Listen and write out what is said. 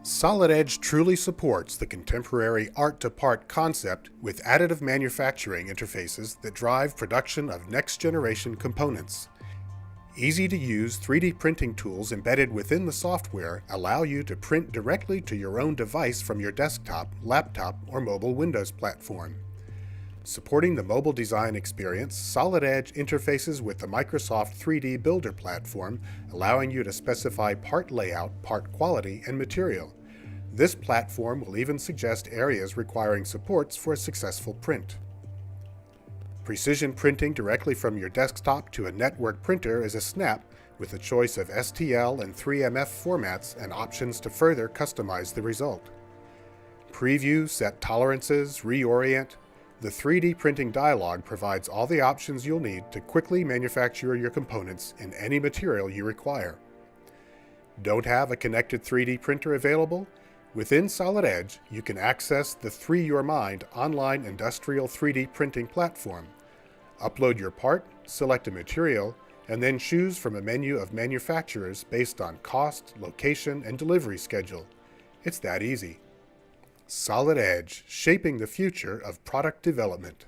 Solid Edge truly supports the contemporary art-to-part concept with additive manufacturing interfaces that drive production of next-generation components. Easy-to-use 3D printing tools embedded within the software allow you to print directly to your own device from your desktop, laptop, or mobile Windows platform. Supporting the mobile design experience, Solid Edge interfaces with the Microsoft 3D Builder platform, allowing you to specify part layout, part quality, and material. This platform will even suggest areas requiring supports for a successful print. Precision printing directly from your desktop to a network printer is a snap with a choice of STL and 3MF formats and options to further customize the result. Preview, set tolerances, reorient. The 3D printing dialog provides all the options you'll need to quickly manufacture your components in any material you require. Don't have a connected 3D printer available? Within Solid Edge, you can access the 3YourMind online industrial 3D printing platform. Upload your part, select a material, and then choose from a menu of manufacturers based on cost, location, and delivery schedule. It's that easy. Solid Edge, shaping the future of product development.